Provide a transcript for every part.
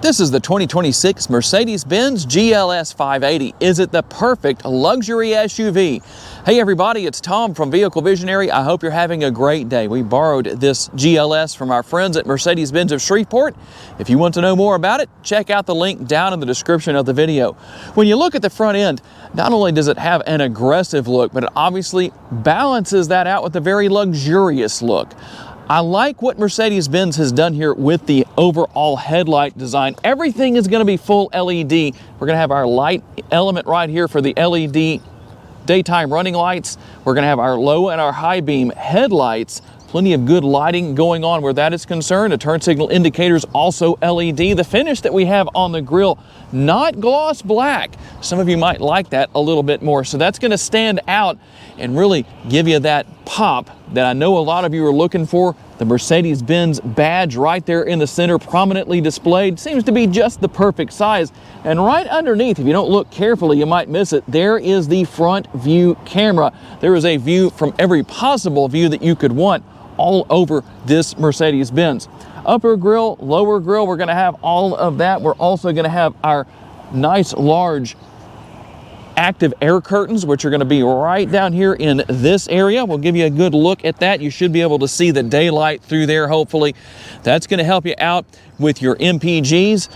This is the 2026 Mercedes-Benz GLS 580. Is it the perfect luxury SUV? Hey everybody, it's Tom from Vehicle Visionary. I hope you're having a great day. We borrowed this GLS from our friends at Mercedes-Benz of Shreveport. If you want to know more about it, check out the link down in the description of the video. When you look at the front end, not only does it have an aggressive look, but it obviously balances that out with a very luxurious look. I like what Mercedes-Benz has done here with the overall headlight design. Everything is going to be full LED. We're going to have our light element right here for the LED daytime running lights. We're going to have our low and our high beam headlights. Plenty of good lighting going on where that is concerned. The turn signal indicators also LED. The finish that we have on the grille, not gloss black. Some of you might like that a little bit more. So that's going to stand out and really give you that pop that I know a lot of you are looking for. The Mercedes-Benz badge right there in the center, prominently displayed, seems to be just the perfect size. And right underneath, if you don't look carefully, you might miss it, there is the front view camera. There is a view from every possible view that you could want all over this Mercedes-Benz. Upper grille, lower grille, we're going to have all of that. We're also going to have our nice large active air curtains, which are going to be right down here in this area. We'll give you a good look at that. You should be able to see the daylight through there, hopefully. That's going to help you out with your MPGs.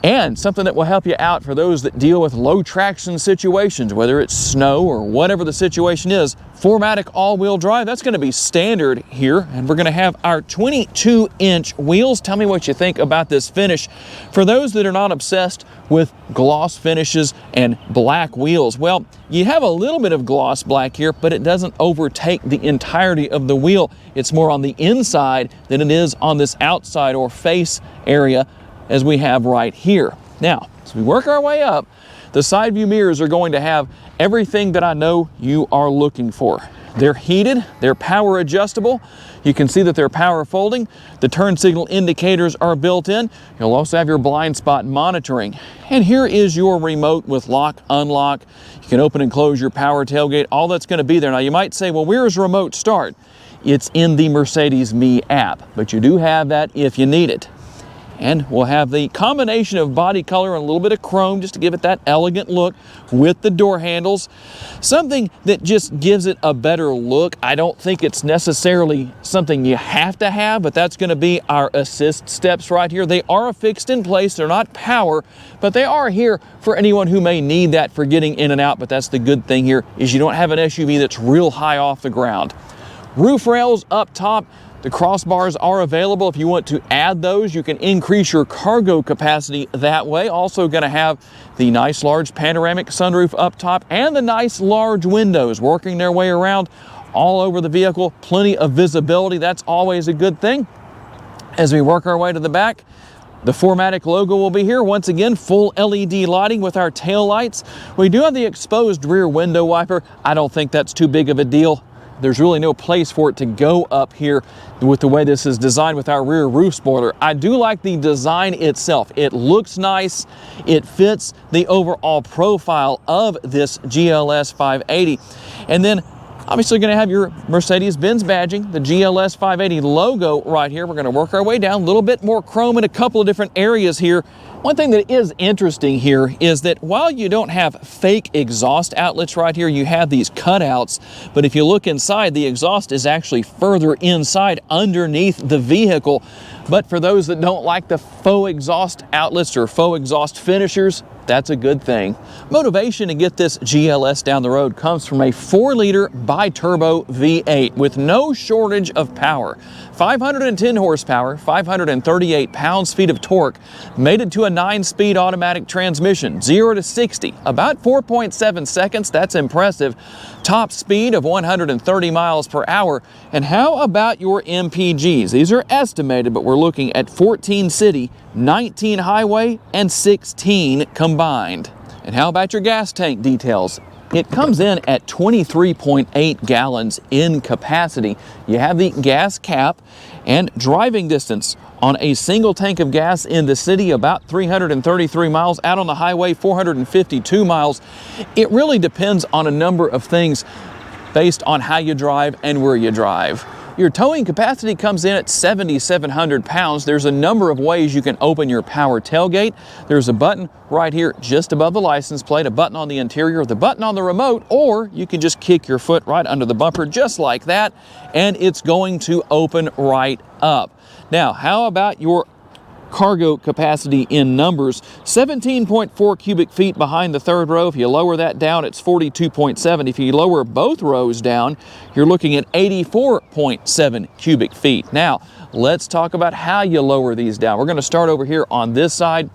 And something that will help you out for those that deal with low traction situations, whether it's snow or whatever the situation is, 4MATIC all-wheel drive, that's going to be standard here. And we're going to have our 22-inch wheels. Tell me what you think about this finish. For those that are not obsessed with gloss finishes and black wheels, well, you have a little bit of gloss black here, but it doesn't overtake the entirety of the wheel. It's more on the inside than it is on this outside or face area, as we have right here. Now, as we work our way up, the side view mirrors are going to have everything that I know you are looking for. They're heated, they're power adjustable. You can see that they're power folding. The turn signal indicators are built in. You'll also have your blind spot monitoring. And here is your remote with lock, unlock. You can open and close your power tailgate. All that's going to be there. Now you might say, well, where's remote start? It's in the Mercedes Me app, but you do have that if you need it. And we'll have the combination of body color and a little bit of chrome just to give it that elegant look with the door handles. Something that just gives it a better look. I don't think it's necessarily something you have to have, but that's going to be our assist steps right here. They are affixed in place. They're not power, but they are here for anyone who may need that for getting in and out. But that's the good thing here is you don't have an SUV that's real high off the ground. Roof rails up top. The crossbars are available. If you want to add those, you can increase your cargo capacity that way. Also going to have the nice large panoramic sunroof up top and the nice large windows working their way around all over the vehicle. Plenty of visibility. That's always a good thing. As we work our way to the back, the 4MATIC logo will be here. Once again, full LED lighting with our tail lights. We do have the exposed rear window wiper. I don't think that's too big of a deal. There's really no place for it to go up here with the way this is designed with our rear roof spoiler. I do like the design itself. It looks nice. It fits the overall profile of this GLS 580. And then obviously going to have your Mercedes-Benz badging, the GLS 580 logo right here. We're going to work our way down, a little bit more chrome in a couple of different areas here. One thing that is interesting here is that while you don't have fake exhaust outlets right here, you have these cutouts, but if you look inside, the exhaust is actually further inside underneath the vehicle. But for those that don't like the faux exhaust outlets or faux exhaust finishers, that's a good thing. Motivation to get this GLS down the road comes from a 4-liter bi-turbo V8 with no shortage of power. 510 horsepower, 538 pounds-feet of torque, made it to a 9-speed automatic transmission, 0 to 60, about 4.7 seconds. That's impressive. Top speed of 130 miles per hour. And how about your MPGs? These are estimated, but we're looking at 14 city, 19 highway, and 16 combined. And how about your gas tank details? It comes in at 23.8 gallons in capacity. You have the gas cap and driving distance on a single tank of gas in the city, about 333 miles. Out on the highway, 452 miles. It really depends on a number of things based on how you drive and where you drive. Your towing capacity comes in at 7,700 pounds. There's a number of ways you can open your power tailgate. There's a button right here just above the license plate, a button on the interior, the button on the remote, or you can just kick your foot right under the bumper just like that, and it's going to open right up. Now, how about your cargo capacity in numbers? 17.4 cubic feet behind the third row. If you lower that down, it's 42.7. If you lower both rows down, you're looking at 84.7 cubic feet. Now, let's talk about how you lower these down. We're going to start over here on this side.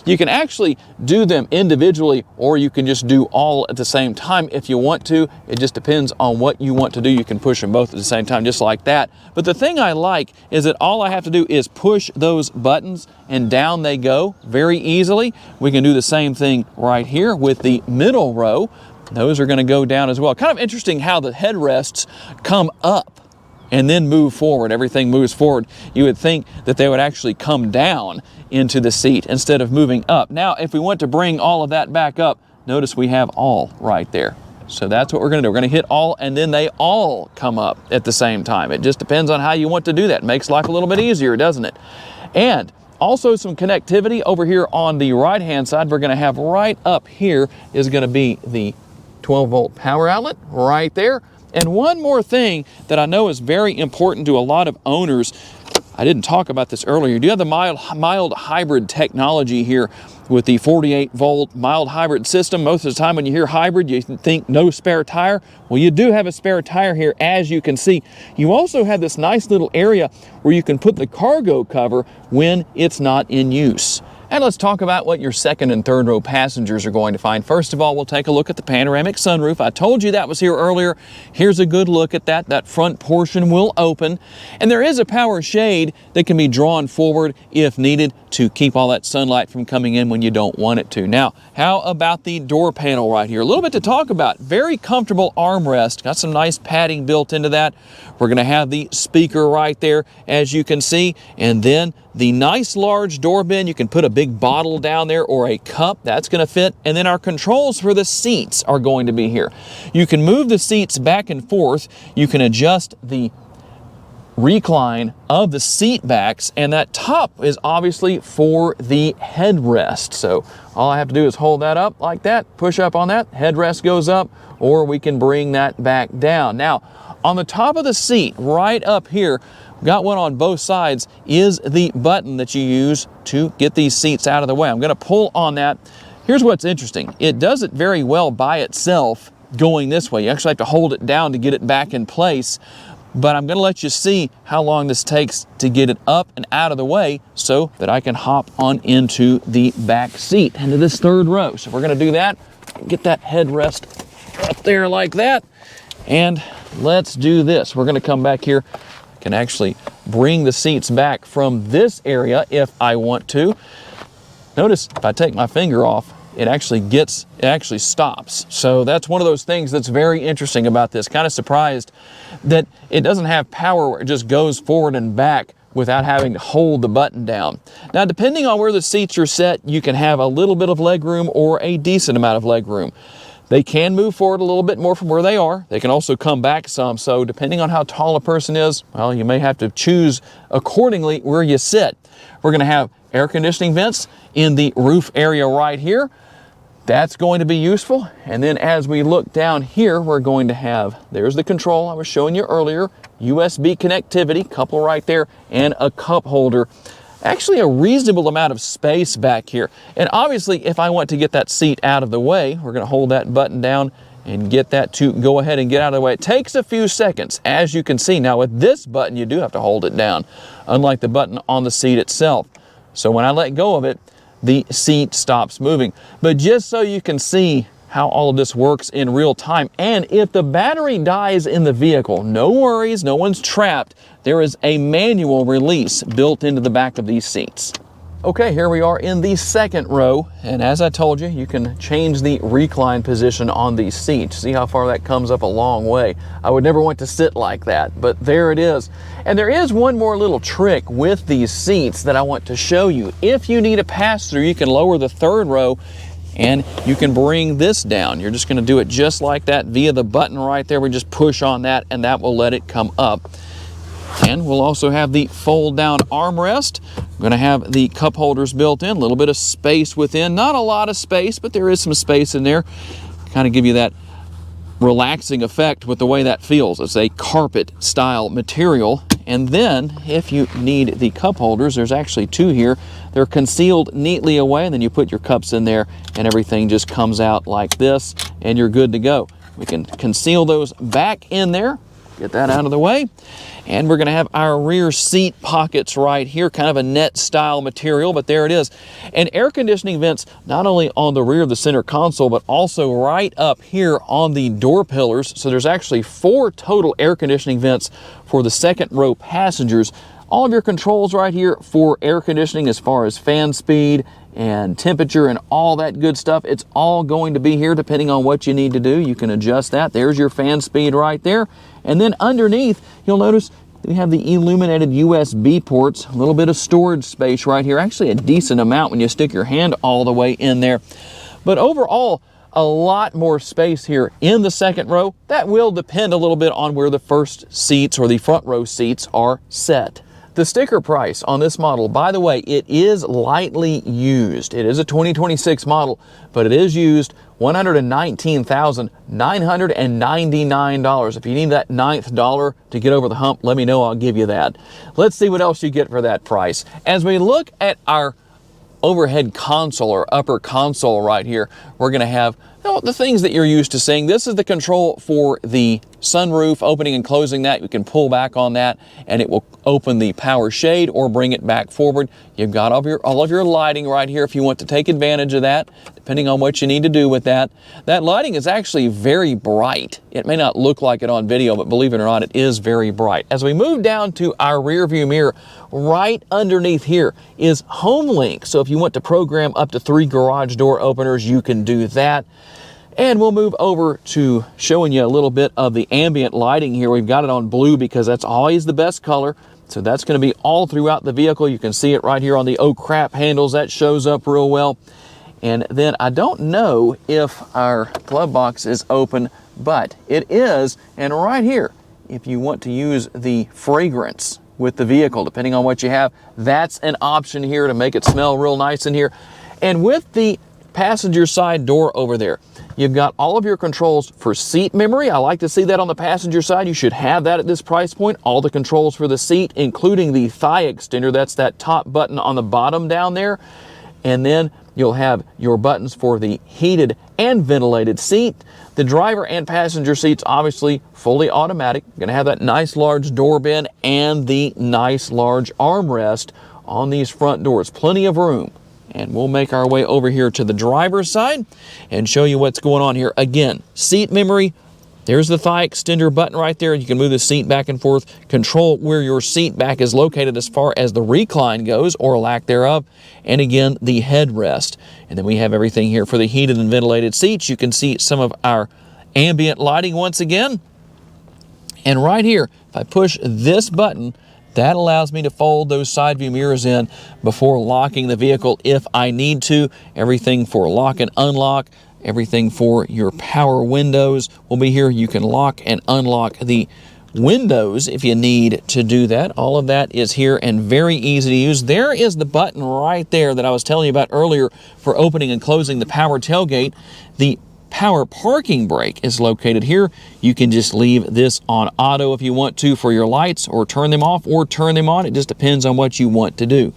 You can actually do them individually, or you can just do all at the same time if you want to. It just depends on what you want to do. You can push them both at the same time, just like that. But the thing I like is that all I have to do is push those buttons and down they go very easily. We can do the same thing right here with the middle row. Those are going to go down as well. Kind of interesting how the headrests come up and then move forward. Everything moves forward. You would think that they would actually come down into the seat instead of moving up. Now, if we want to bring all of that back up, notice we have all right there. So that's what we're going to do. We're going to hit all, and then they all come up at the same time. It just depends on how you want to do that. It makes life a little bit easier, doesn't it? And also some connectivity over here on the right-hand side. We're going to have right up here is going to be the 12-volt power outlet right there. And one more thing that I know is very important to a lot of owners, I didn't talk about this earlier. Do you have the mild hybrid technology here with the 48-volt mild hybrid system? Most of the time when you hear hybrid, you think no spare tire. Well, you do have a spare tire here, as you can see. You also have this nice little area where you can put the cargo cover when it's not in use. And let's talk about what your second and third row passengers are going to find. First of all, we'll take a look at the panoramic sunroof. I told you that was here earlier. Here's a good look at that. That front portion will open. And there is a power shade that can be drawn forward if needed to keep all that sunlight from coming in when you don't want it to. Now, how about the door panel right here? A little bit to talk about. Very comfortable armrest. Got some nice padding built into that. We're going to have the speaker right there, as you can see. And then the nice large door bin. You can put a big bottle down there or a cup. That's going to fit. And then our controls for the seats are going to be here. You can move the seats back and forth. You can adjust the recline of the seat backs, and that top is obviously for the headrest. So all I have to do is hold that up like that, push up on that, headrest goes up, or we can bring that back down. Now, on the top of the seat, right up here, got one on both sides, is the button that you use to get these seats out of the way. I'm going to pull on that. Here's what's interesting. It does it very well by itself going this way. You actually have to hold it down to get it back in place. But I'm going to let you see how long this takes to get it up and out of the way so that I can hop on into the back seat, into this third row. So we're going to do that, get that headrest up there like that, and let's do this. We're going to come back here. I can actually bring the seats back from this area if I want to. Notice if I take my finger off, it actually stops. So that's one of those things that's very interesting about this. Kind of surprised that it doesn't have power where it just goes forward and back without having to hold the button down. Now, depending on where the seats are set, you can have a little bit of leg room or a decent amount of leg room. They can move forward a little bit more from where they are. They can also come back some. So depending on how tall a person is, well, you may have to choose accordingly where you sit. We're going to have air conditioning vents in the roof area right here. That's going to be useful. And then as we look down here, we're going to have, there's the control I was showing you earlier, USB connectivity, couple right there, and a cup holder. Actually a reasonable amount of space back here. And obviously, if I want to get that seat out of the way, we're going to hold that button down and get that to go ahead and get out of the way. It takes a few seconds, as you can see. Now with this button, you do have to hold it down, unlike the button on the seat itself. So when I let go of it, the seat stops moving. But just so you can see how all of this works in real time, and if the battery dies in the vehicle, no worries, no one's trapped. There is a manual release built into the back of these seats. Okay, here we are in the second row, and as I told you, you can change the recline position on these seats. See how far that comes up a long way. I would never want to sit like that, but there it is. And there is one more little trick with these seats that I want to show you. If you need a pass-through, you can lower the third row and you can bring this down. You're just going to do it just like that via the button right there. We just push on that and that will let it come up. And we'll also have the fold down armrest. We're going to have the cup holders built in, a little bit of space within. Not a lot of space, but there is some space in there. Kind of give you that relaxing effect with the way that feels. It's a carpet style material. And then if you need the cup holders, there's actually two here. They're concealed neatly away, and then you put your cups in there and everything just comes out like this and you're good to go. We can conceal those back in there. Get that out of the way. And we're going to have our rear seat pockets right here, kind of a net style material, but there it is. And air conditioning vents not only on the rear of the center console, but also right up here on the door pillars. So there's actually 4 total air conditioning vents for the second row passengers. All of your controls right here for air conditioning as far as fan speed and temperature and all that good stuff. It's all going to be here depending on what you need to do. You can adjust that. There's your fan speed right there. And then underneath, you'll notice we have the illuminated USB ports, a little bit of storage space right here. Actually a decent amount when you stick your hand all the way in there. But overall, a lot more space here in the second row. That will depend a little bit on where the first seats or the front row seats are set. The sticker price on this model, by the way, it is lightly used. It is a 2026 model, but it is used $119,999. If you need that ninth dollar to get over the hump, let me know, I'll give you that. Let's see what else you get for that price. As we look at our overhead console or upper console right here, we're going to have the things that you're used to seeing. This is the control for the sunroof, opening and closing that. You can pull back on that and it will open the power shade or bring it back forward. You've got all of your lighting right here if you want to take advantage of that, depending on what you need to do with that. That lighting is actually very bright. It may not look like it on video, but believe it or not, it is very bright. As we move down to our rear view mirror, right underneath here is Home Link. So if you want to program up to 3 garage door openers, you can do that. And we'll move over to showing you a little bit of the ambient lighting here. We've got it on blue because that's always the best color. So that's going to be all throughout the vehicle. You can see it right here on the oh crap handles. That shows up real well. And then I don't know if our glove box is open, but it is. And right here, if you want to use the fragrance with the vehicle, depending on what you have, that's an option here to make it smell real nice in here. And with the passenger side door over there, you've got all of your controls for seat memory. I like to see that on the passenger side. You should have that at this price point. All the controls for the seat, including the thigh extender. That's that top button on the bottom down there. And then you'll have your buttons for the heated and ventilated seat. The driver and passenger seats, obviously fully automatic. You're going to have that nice large door bin and the nice large armrest on these front doors. Plenty of room. And we'll make our way over here to the driver's side and show you what's going on here. Again, seat memory. There's the thigh extender button right there. You can move the seat back and forth, control where your seat back is located as far as the recline goes, or lack thereof. And again, the headrest. And then we have everything here for the heated and ventilated seats. You can see some of our ambient lighting once again. And right here, if I push this button, that allows me to fold those side view mirrors in before locking the vehicle if I need to. Everything for lock and unlock, everything for your power windows will be here. You can lock and unlock the windows if you need to do that. All of that is here and very easy to use. There is the button right there that I was telling you about earlier for opening and closing the power tailgate. The power parking brake is located here. You can just leave this on auto if you want to for your lights, or turn them off or turn them on. It just depends on what you want to do.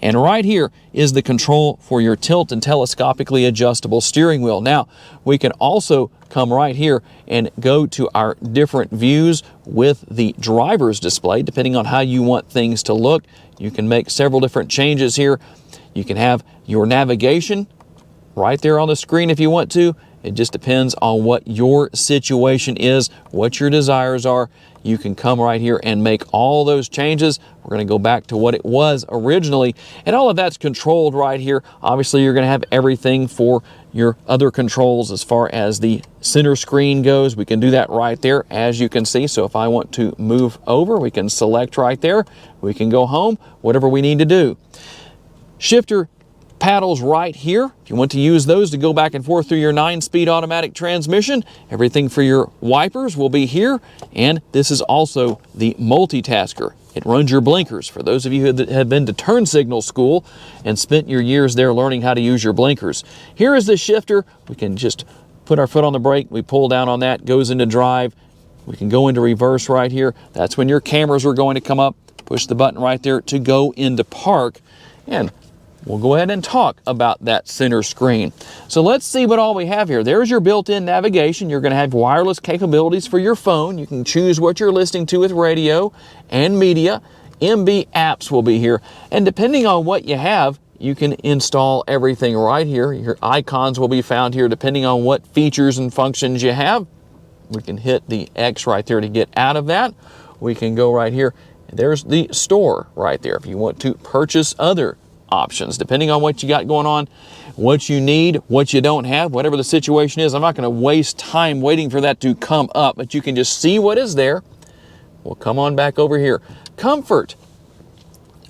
And right here is the control for your tilt and telescopically adjustable steering wheel. Now, we can also come right here and go to our different views with the driver's display, depending on how you want things to look. You can make several different changes here. You can have your navigation right there on the screen if you want to. It just depends on what your situation is, what your desires are. You can come right here and make all those changes. We're going to go back to what it was originally, and all of that's controlled right here. Obviously, you're going to have everything for your other controls as far as the center screen goes. We can do that right there, as you can see. So if I want to move over, we can select right there. We can go home, whatever we need to do. Shifter paddles right here. If you want to use those to go back and forth through your 9-speed automatic transmission, everything for your wipers will be here. And this is also the multitasker. It runs your blinkers. For those of you that have been to turn signal school and spent your years there learning how to use your blinkers. Here is the shifter. We can just put our foot on the brake. We pull down on that, goes into drive. We can go into reverse right here. That's when your cameras are going to come up. Push the button right there to go into park. And we'll go ahead and talk about that center screen. So let's see what all we have here. There's your built-in navigation. You're going to have wireless capabilities for your phone. You can choose what you're listening to with radio and media. MB apps will be here. And depending on what you have, you can install everything right here. Your icons will be found here depending on what features and functions you have. We can hit the X right there to get out of that. We can go right here. There's the store right there if you want to purchase other options, depending on what you got going on, what you need, what you don't have, whatever the situation is. I'm not going to waste time waiting for that to come up, but you can just see what is there. We'll come on back over here. Comfort.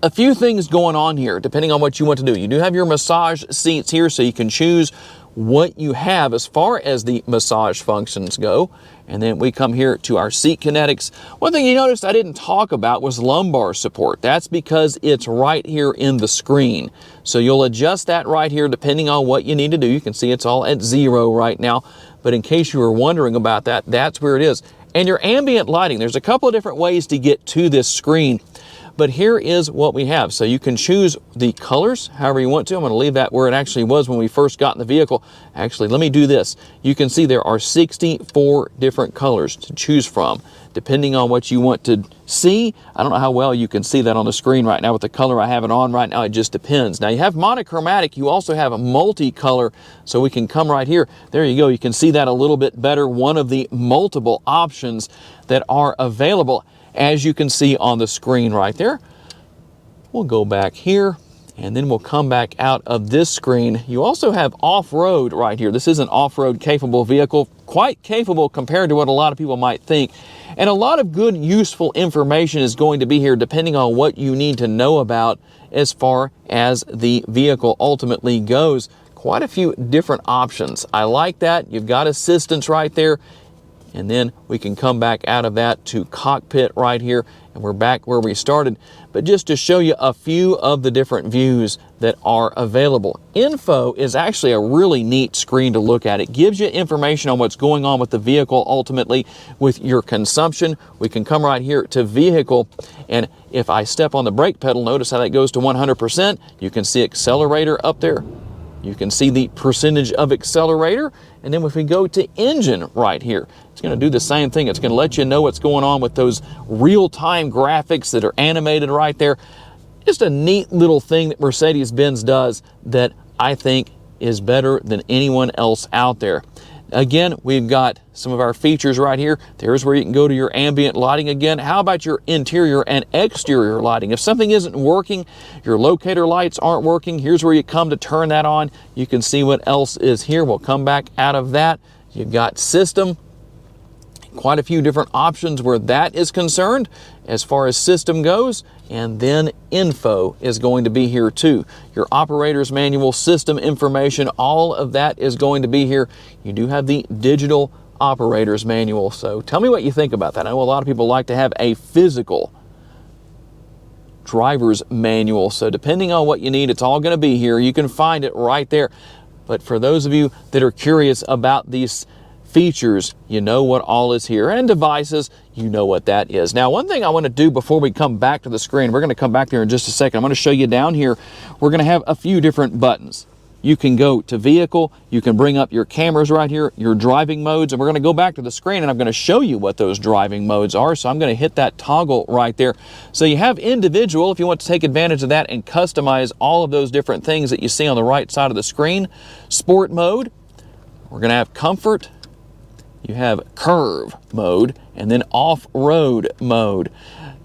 A few things going on here, depending on what you want to do. You do have your massage seats here, so you can choose what you have as far as the massage functions go. And then we come here to our seat kinetics. One thing you noticed I didn't talk about was lumbar support. That's because it's right here in the screen. So you'll adjust that right here depending on what you need to do. You can see it's all at 0 right now. But in case you were wondering about that, that's where it is. And your ambient lighting, there's a couple of different ways to get to this screen. But here is what we have. So you can choose the colors however you want to. I'm going to leave that where it actually was when we first got in the vehicle. Actually, let me do this. You can see there are 64 different colors to choose from, depending on what you want to see. I don't know how well you can see that on the screen right now with the color I have it on right now. It just depends. Now you have monochromatic. You also have a multicolor. So we can come right here. There you go. You can see that a little bit better. One of the multiple options that are available, as you can see on the screen right there. We'll go back here and then we'll come back out of this screen. You also have off-road right here. This is an off-road capable vehicle, quite capable compared to what a lot of people might think. And a lot of good, useful information is going to be here depending on what you need to know about as far as the vehicle ultimately goes. Quite a few different options. I like that. You've got assistance right there. And then we can come back out of that to cockpit right here, and we're back where we started. But just to show you a few of the different views that are available. Info is actually a really neat screen to look at. It gives you information on what's going on with the vehicle ultimately with your consumption. We can come right here to vehicle, and if I step on the brake pedal, notice how that goes to 100%. You can see accelerator up there. You can see the percentage of accelerator. And then if we go to engine right here, it's going to do the same thing. It's going to let you know what's going on with those real-time graphics that are animated right there. Just a neat little thing that Mercedes-Benz does that I think is better than anyone else out there. Again, we've got some of our features right here. There's where you can go to your ambient lighting again. How about your interior and exterior lighting? If something isn't working, your locator lights aren't working, here's where you come to turn that on. You can see what else is here. We'll come back out of that. You've got system. Quite a few different options where that is concerned as far as system goes. And then info is going to be here too. Your operator's manual, system information, all of that is going to be here. You do have the digital operator's manual. So tell me what you think about that. I know a lot of people like to have a physical driver's manual. So depending on what you need, it's all going to be here. You can find it right there. But for those of you that are curious about these features, you know what all is here, and devices, you know what that is. Now, one thing I want to do before we come back to the screen, we're going to come back there in just a second. I'm going to show you down here, we're going to have a few different buttons. You can go to vehicle, you can bring up your cameras right here, your driving modes, and we're going to go back to the screen and I'm going to show you what those driving modes are. So I'm going to hit that toggle right there. So you have individual, if you want to take advantage of that and customize all of those different things that you see on the right side of the screen. Sport mode, we're going to have comfort, you have curve mode, and then off-road mode.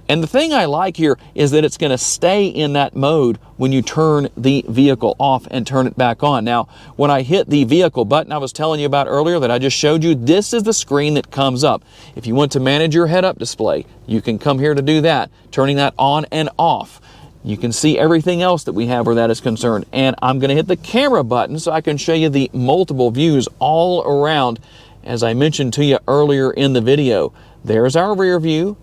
And the thing I like here is that it's going to stay in that mode when you turn the vehicle off and turn it back on. Now, when I hit the vehicle button I was telling you about earlier that I just showed you, this is the screen that comes up. If you want to manage your head-up display, you can come here to do that, turning that on and off. You can see everything else that we have where that is concerned. And I'm going to hit the camera button so I can show you the multiple views all around. As I mentioned to you earlier in the video, there's our rear view,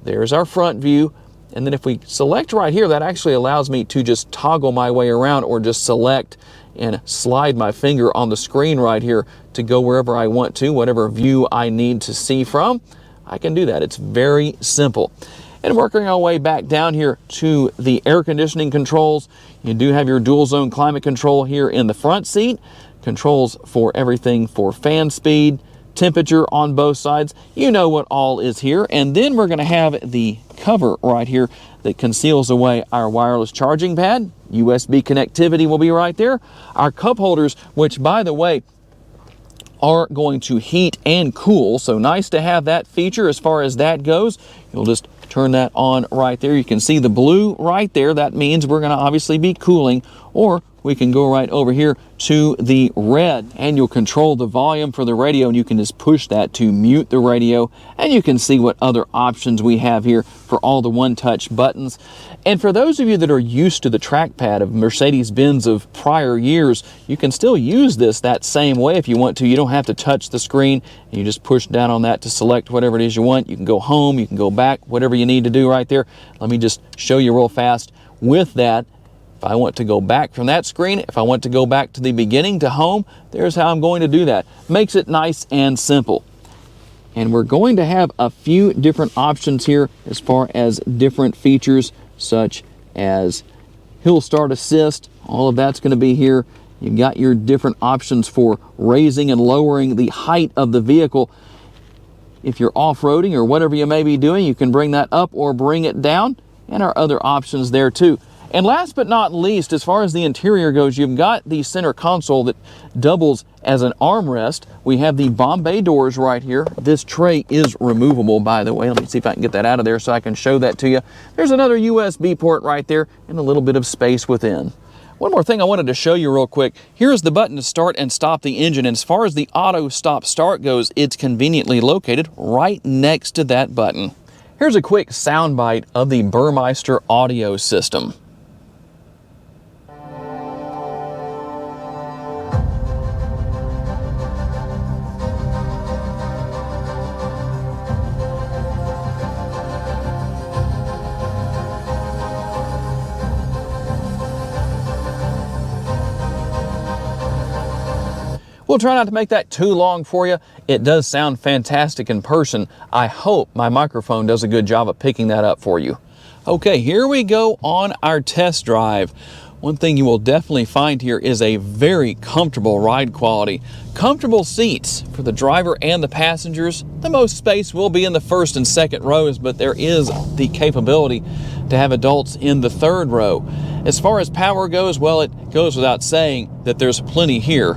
there's our front view, and then if we select right here, that actually allows me to just toggle my way around or just select and slide my finger on the screen right here to go wherever I want to, whatever view I need to see from. I can do that. It's very simple. And working our way back down here to the air conditioning controls, you do have your dual zone climate control here in the front seat, controls for everything for fan speed, temperature on both sides. You know what all is here. And then we're going to have the cover right here that conceals away our wireless charging pad. USB connectivity will be right there. Our cup holders, which by the way, are going to heat and cool. So nice to have that feature as far as that goes. You'll just turn that on right there. You can see the blue right there. That means we're going to obviously be cooling, or we can go right over here to the red and you'll control the volume for the radio, and you can just push that to mute the radio, and you can see what other options we have here for all the one-touch buttons. And for those of you that are used to the trackpad of Mercedes-Benz of prior years, you can still use this that same way if you want to. You don't have to touch the screen. You just push down on that to select whatever it is you want. You can go home, you can go back, whatever you need to do right there. Let me just show you real fast with that. If I want to go back from that screen, if I want to go back to the beginning to home, there's how I'm going to do that. Makes it nice and simple. And we're going to have a few different options here as far as different features, such as hill start assist. All of that's going to be here. You've got your different options for raising and lowering the height of the vehicle. If you're off-roading or whatever you may be doing, you can bring that up or bring it down, and our other options there too. And last but not least, as far as the interior goes, you've got the center console that doubles as an armrest. We have the Bombay doors right here. This tray is removable, by the way. Let me see if I can get that out of there so I can show that to you. There's another USB port right there and a little bit of space within. One more thing I wanted to show you real quick. Here's the button to start and stop the engine. And as far as the auto stop start goes, it's conveniently located right next to that button. Here's a quick soundbite of the Burmeister audio system. We'll try not to make that too long for you. It does sound fantastic in person. I hope my microphone does a good job of picking that up for you. Okay, here we go on our test drive. One thing you will definitely find here is a very comfortable ride quality. Comfortable seats for the driver and the passengers. The most space will be in the first and second rows, but there is the capability to have adults in the third row. As far as power goes, well, it goes without saying that there's plenty here.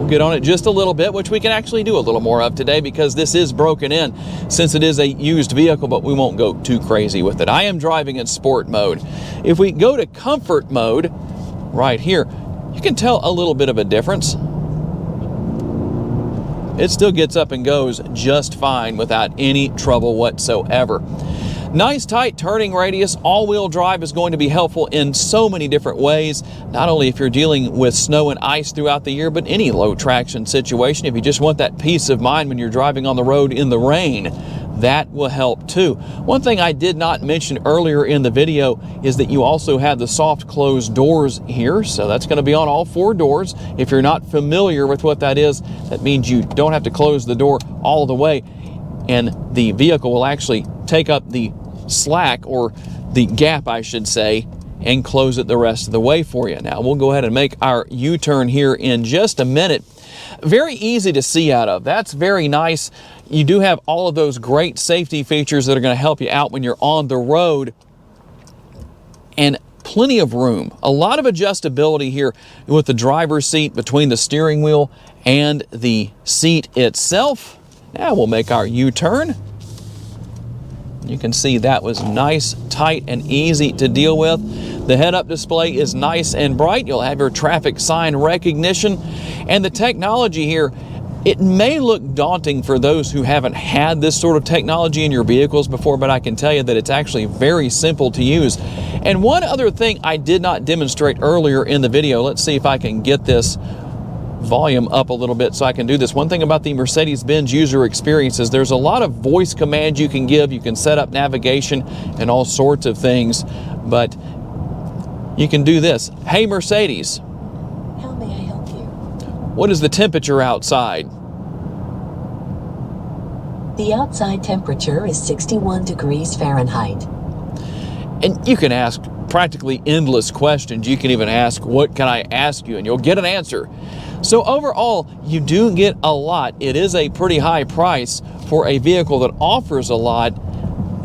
Get on it just a little bit, which we can actually do a little more of today because this is broken in since it is a used vehicle, but we won't go too crazy with it. I am driving in sport mode. If we go to comfort mode right here, you can tell a little bit of a difference. It still gets up and goes just fine without any trouble whatsoever. Nice tight turning radius. All-wheel drive is going to be helpful in so many different ways, not only if you're dealing with snow and ice throughout the year, but any low traction situation. If you just want that peace of mind when you're driving on the road in the rain, that will help too. One thing I did not mention earlier in the video is that you also have the soft close doors here, so that's going to be on all four doors. If you're not familiar with what that is, that means you don't have to close the door all the way, and the vehicle will actually take up the slack, or the gap I should say, and close it the rest of the way for you. Now we'll go ahead and make our U-turn here in just a minute. Very easy to see out of. That's very nice. You do have all of those great safety features that are going to help you out when you're on the road, and plenty of room. A lot of adjustability here with the driver's seat between the steering wheel and the seat itself. Now we'll make our U-turn. You can see that was nice, tight, and easy to deal with. The head-up display is nice and bright. You'll have your traffic sign recognition. And the technology here, It may look daunting for those who haven't had this sort of technology in your vehicles before, but I can tell you that it's actually very simple to use. And one other thing I did not demonstrate earlier in the video, let's see if I can get this volume up a little bit so I can do this. One thing about the Mercedes-Benz user experience is there's a lot of voice commands you can give. You can set up navigation and all sorts of things, but you can do this. Hey Mercedes, how may I help you? What is the temperature outside? The outside temperature is 61 degrees Fahrenheit. And you can ask practically endless questions. You can even ask, what can I ask you? And you'll get an answer. So overall, you do get a lot. It is a pretty high price for a vehicle that offers a lot.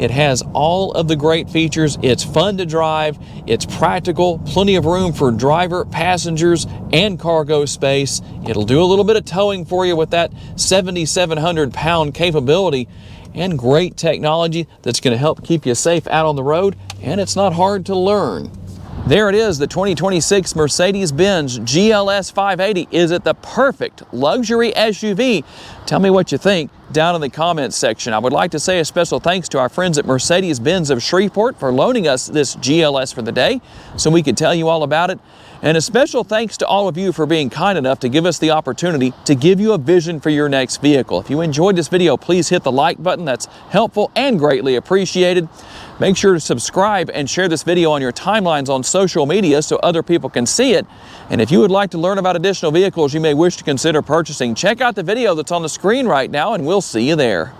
It has all of the great features. It's fun to drive. It's practical, plenty of room for driver, passengers, and cargo space. It'll do a little bit of towing for you with that 7,700 pound capability, and great technology that's going to help keep you safe out on the road, and it's not hard to learn. There it is, the 2026 Mercedes-Benz GLS 580. Is it the perfect luxury SUV? Tell me what you think down in the comments section. I would like to say a special thanks to our friends at Mercedes-Benz of Shreveport for loaning us this GLS for the day so we could tell you all about it. And a special thanks to all of you for being kind enough to give us the opportunity to give you a vision for your next vehicle. If you enjoyed this video, please hit the like button. That's helpful and greatly appreciated. Make sure to subscribe and share this video on your timelines on social media so other people can see it. And if you would like to learn about additional vehicles you may wish to consider purchasing, check out the video that's on the screen right now, and we'll see you there.